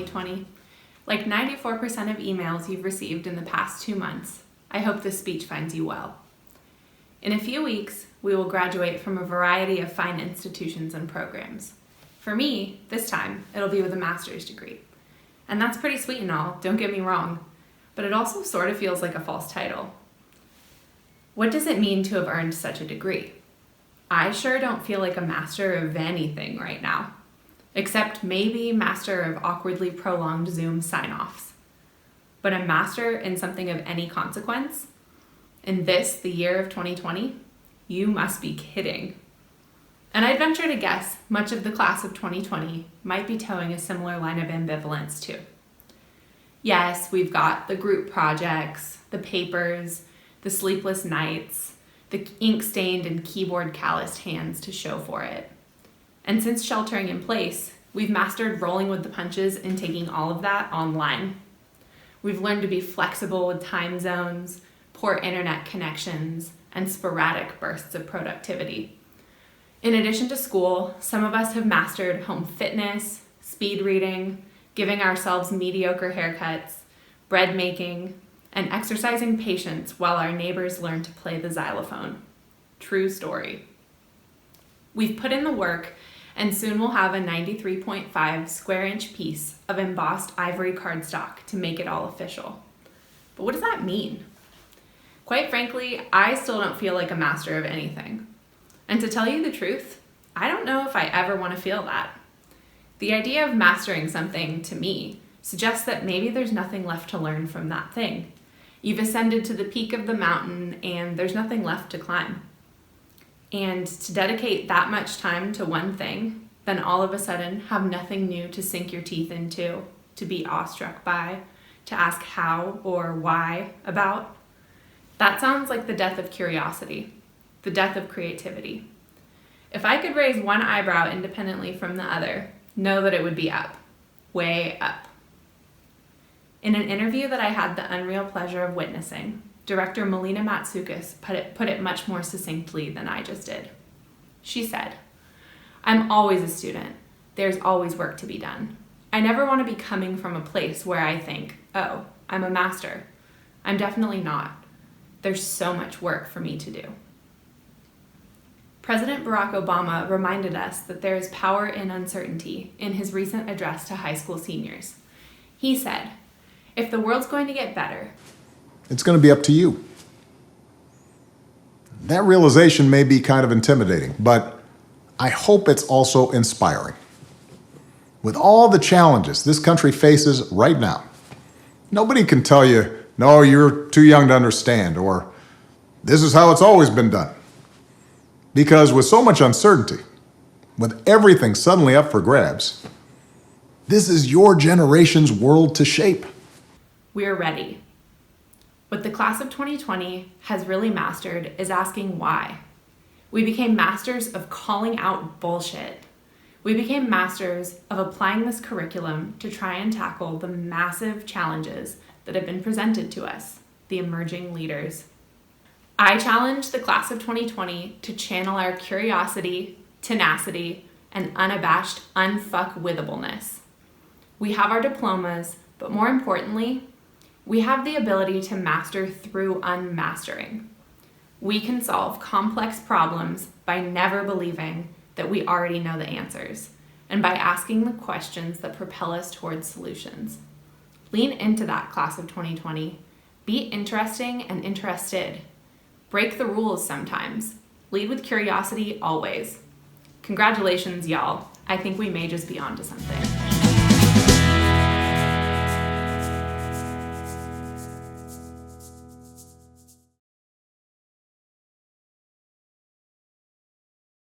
2020. Like 94% of emails you've received in the past 2 months, I hope this speech finds you well. In a few weeks, we will graduate from a variety of fine institutions and programs. For me, this time, it'll be with a master's degree. And that's pretty sweet and all, don't get me wrong, but it also sort of feels like a false title. What does it mean to have earned such a degree? I sure don't feel like a master of anything right now, except maybe master of awkwardly prolonged Zoom sign-offs. But a master in something of any consequence? In this, the year of 2020? You must be kidding. And I'd venture to guess much of the class of 2020 might be towing a similar line of ambivalence too. Yes, we've got the group projects, the papers, the sleepless nights, the ink-stained and keyboard calloused hands to show for it. And since sheltering in place, we've mastered rolling with the punches and taking all of that online. We've learned to be flexible with time zones, poor internet connections, and sporadic bursts of productivity. In addition to school, some of us have mastered home fitness, speed reading, giving ourselves mediocre haircuts, bread making, and exercising patience while our neighbors learn to play the xylophone. True story. We've put in the work, and soon we'll have a 93.5 square inch piece of embossed ivory cardstock to make it all official. But what does that mean? Quite frankly, I still don't feel like a master of anything. And to tell you the truth, I don't know if I ever want to feel that. The idea of mastering something, to me, suggests that maybe there's nothing left to learn from that thing. You've ascended to the peak of the mountain and there's nothing left to climb. And to dedicate that much time to one thing, then all of a sudden have nothing new to sink your teeth into, to be awestruck by, to ask how or why about. That sounds like the death of curiosity, the death of creativity. If I could raise one eyebrow independently from the other, know that it would be up, way up. In an interview that I had the unreal pleasure of witnessing, director Melina Matsoukas put it much more succinctly than I just did. She said, "I'm always a student. There's always work to be done. I never want to be coming from a place where I think, oh, I'm a master. I'm definitely not. There's so much work for me to do." President Barack Obama reminded us that there is power in uncertainty in his recent address to high school seniors. He said, "If the world's going to get better, it's going to be up to you." That realization may be kind of intimidating, but I hope it's also inspiring. With all the challenges this country faces right now, nobody can tell you, "No, you're too young to understand," or "This is how it's always been done." Because with so much uncertainty, with everything suddenly up for grabs, this is your generation's world to shape. we're ready. What the class of 2020 has really mastered is asking why. We became masters of calling out bullshit. We became masters of applying this curriculum to try and tackle the massive challenges that have been presented to us, the emerging leaders. I challenge the class of 2020 to channel our curiosity, tenacity, and unabashed unfuckwithableness. We have our diplomas, but more importantly, we have the ability to master through unmastering. We can solve complex problems by never believing that we already know the answers, and by asking the questions that propel us towards solutions. Lean into that, class of 2020. Be interesting and interested. Break the rules sometimes. Lead with curiosity always. Congratulations, y'all. I think we may just be onto something.